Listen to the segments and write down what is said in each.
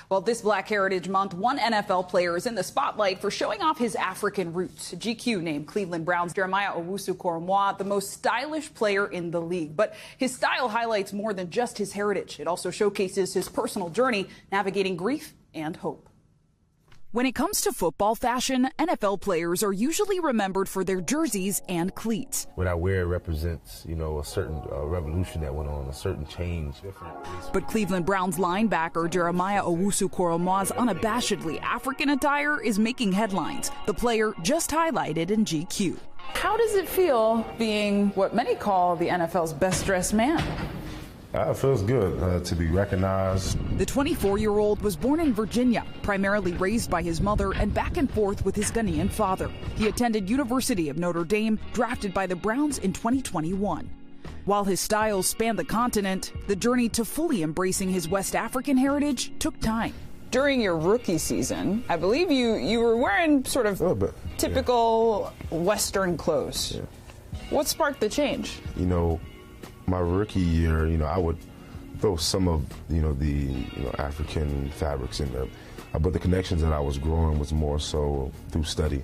Well, this Black Heritage Month, one NFL player is in the spotlight for showing off his African roots. GQ named Cleveland Browns' Jeremiah Owusu-Koramoah the most stylish player in the league. But his style highlights more than just his heritage. It also showcases his personal journey navigating grief and hope. When it comes to football fashion, NFL players are usually remembered for their jerseys and cleats. What I wear represents, a certain revolution that went on, a certain change. But Cleveland Browns linebacker Jeremiah Owusu-Koramoah's unabashedly African attire is making headlines. The player just highlighted in GQ. How does it feel being what many call the NFL's best-dressed man? It feels good to be recognized. The 24-year-old was born in Virginia, primarily raised by his mother and back and forth with his Ghanaian father. He attended University of Notre Dame, drafted by the Browns in 2021. While his styles spanned the continent, the journey to fully embracing his West African heritage took time. During your rookie season, I believe you were wearing sort of typical Western clothes. Yeah. What sparked the change? My rookie year, I would throw some of, the African fabrics in there. But the connections that I was growing was more so through study.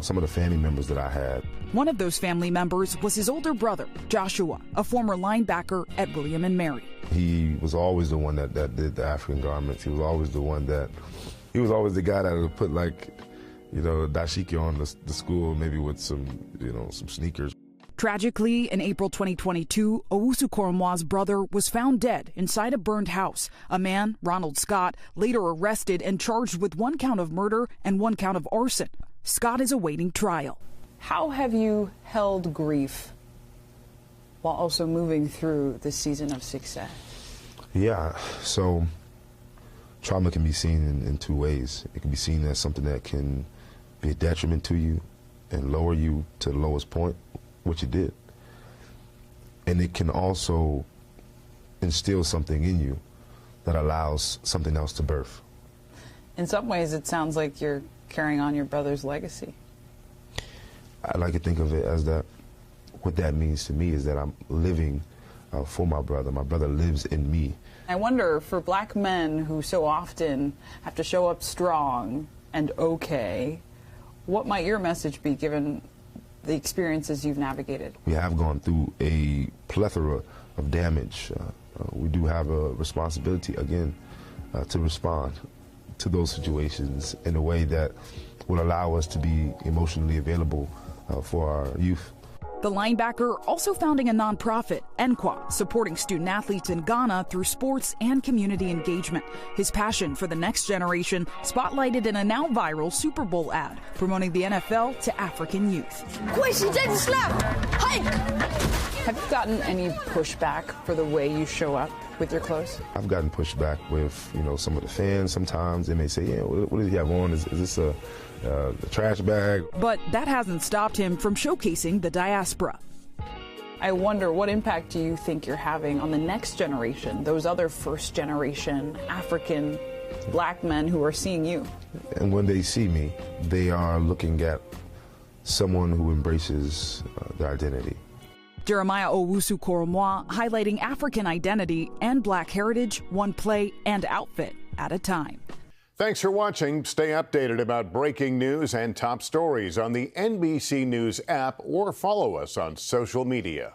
Some of the family members that I had. One of those family members was his older brother, Joshua, a former linebacker at William and Mary. He was always the one that did the African garments. He was always the the guy that would put dashiki on the school, maybe with some sneakers. Tragically, in April 2022, Owusu-Koramoah's brother was found dead inside a burned house. A man, Ronald Scott, later arrested and charged with 1 count of murder and 1 count of arson. Scott is awaiting trial. How have you held grief while also moving through this season of success? Yeah, so trauma can be seen in 2 ways. It can be seen as something that can be a detriment to you and lower you to the lowest point, which it did. And it can also instill something in you that allows something else to birth. In some ways, it sounds like you're carrying on your brother's legacy. I like to think of it as that. What that means to me is that I'm living for my brother. My brother lives in me. I wonder, for black men who so often have to show up strong and okay, what might your message be given the experiences you've navigated? We have gone through a plethora of damage. We do have a responsibility, again, to respond to those situations in a way that will allow us to be emotionally available for our youth. The linebacker also founding a nonprofit, NQA, supporting student athletes in Ghana through sports and community engagement. His passion for the next generation spotlighted in a now viral Super Bowl ad promoting the NFL to African youth. Have you gotten any pushback for the way you show up with your clothes? I've gotten pushback with, some of the fans. Sometimes they may say, yeah, what does he have on? Is this a trash bag? But that hasn't stopped him from showcasing the diaspora. I wonder, what impact do you think you're having on the next generation, those other first-generation African black men who are seeing you? And when they see me, they are looking at someone who embraces their identity. Jeremiah Owusu-Koramoah highlighting African identity and black heritage, one play and outfit at a time. Thanks for watching. Stay updated about breaking news and top stories on the NBC News app or follow us on social media.